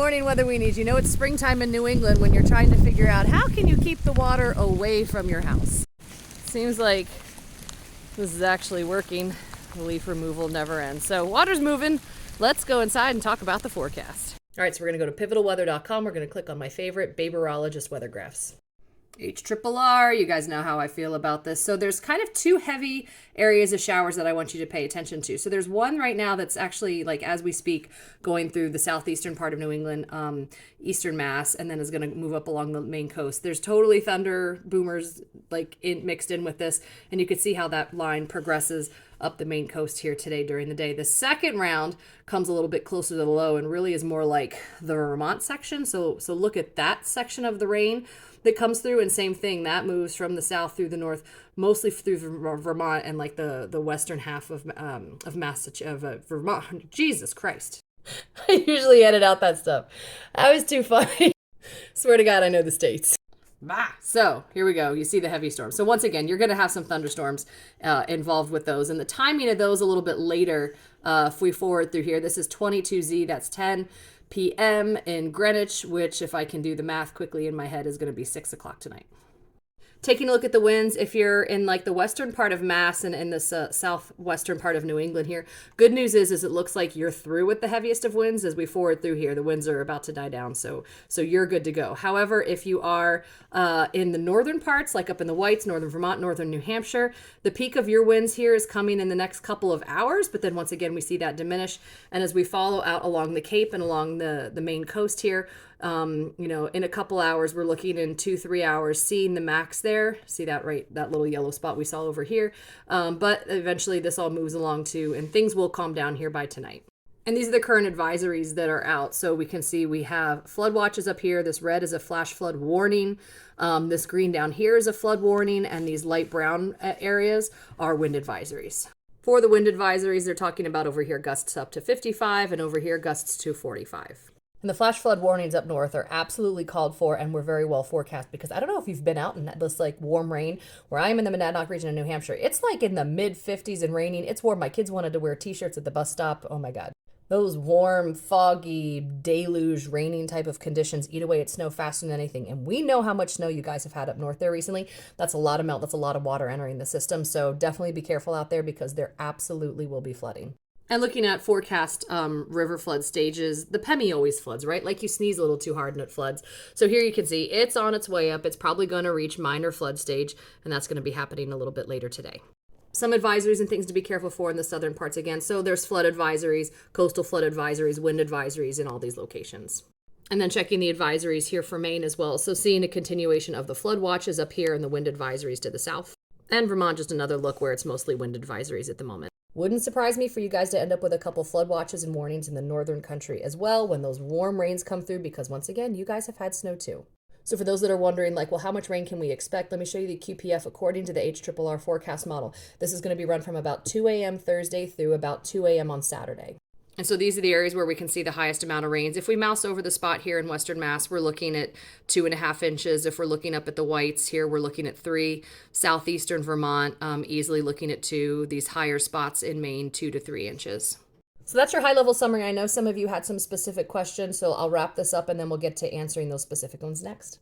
morning, weather weenies. You know it's springtime in New England when you're trying to figure out how can you keep the water away from your house. Seems like this is actually working. The leaf removal never ends. So water's moving. Let's go inside and talk about the forecast. All right, so we're going to go to pivotalweather.com. We're going to click on my favorite Baberologist weather graphs. HRRR, you guys know how I feel about this. So there's kind of two heavy areas of showers that I want you to pay attention to. So there's one right now that's actually, like as we speak, going through the southeastern part of New England, eastern Mass, and then is going to move up along the Maine coast. There's totally thunder boomers mixed in with this, and you can see how that line progresses up the Maine coast here today during the day. The second round comes a little bit closer to the low and really is more like the Vermont section. So look at that section of the rain that comes through, and same thing, that moves from the south through the north, mostly through Vermont and like the western half of Massachusetts, Vermont. Jesus Christ. I usually edit out that stuff. That was too funny. Swear to God, I know the states. So here we go. You see the heavy storms. So once again, you're going to have some thunderstorms involved with those. And the timing of those a little bit later, if we forward through here, this is 22Z, that's 10 p.m. in Greenwich, which if I can do the math quickly in my head is going to be 6 o'clock tonight. Taking a look at the winds, if you're in like the western part of Mass and in this southwestern part of New England here, good news is it looks like you're through with the heaviest of winds as we forward through here. The winds are about to die down, so you're good to go. However, if you are in the northern parts, like up in the Whites, northern Vermont, northern New Hampshire, the peak of your winds here is coming in the next couple of hours, but then once again, we see that diminish. And as we follow out along the Cape and along the Maine coast here, in a couple hours, we're looking in 2-3 hours, seeing the max there. See that that little yellow spot we saw over here. But eventually this all moves along too, and things will calm down here by tonight. And these are the current advisories that are out. So we can see we have flood watches up here. This red is a flash flood warning. This green down here is a flood warning, and these light brown areas are wind advisories. For the wind advisories, they're talking about over here gusts up to 55 and over here gusts to 45. And the flash flood warnings up north are absolutely called for, and we're very well forecast, because I don't know if you've been out in this like warm rain where I am in the Monadnock region of New Hampshire. It's like in the mid 50s and raining. It's warm. My kids wanted to wear t-shirts at the bus stop. Oh my God. Those warm, foggy, deluge, raining type of conditions eat away at snow faster than anything. And we know how much snow you guys have had up north there recently. That's a lot of melt. That's a lot of water entering the system. So definitely be careful out there, because there absolutely will be flooding. And looking at forecast river flood stages, the Pemi always floods, right? Like you sneeze a little too hard and it floods. So here you can see it's on its way up. It's probably going to reach minor flood stage, and that's going to be happening a little bit later today. Some advisories and things to be careful for in the southern parts again. So there's flood advisories, coastal flood advisories, wind advisories in all these locations. And then checking the advisories here for Maine as well. So seeing a continuation of the flood watches up here and the wind advisories to the south. And Vermont, just another look where it's mostly wind advisories at the moment. Wouldn't surprise me for you guys to end up with a couple flood watches and warnings in the northern country as well when those warm rains come through, because once again, you guys have had snow too. So for those that are wondering, like, well, how much rain can we expect? Let me show you the QPF according to the HRRR forecast model. This is going to be run from about 2 a.m. Thursday through about 2 a.m. on Saturday. And so these are the areas where we can see the highest amount of rains. If we mouse over the spot here in Western Mass, we're looking at 2.5 inches. If we're looking up at the Whites here, we're looking at 3. Southeastern Vermont, easily looking at 2. These higher spots in Maine, 2 to 3 inches. So that's your high-level summary. I know some of you had some specific questions, so I'll wrap this up and then we'll get to answering those specific ones next.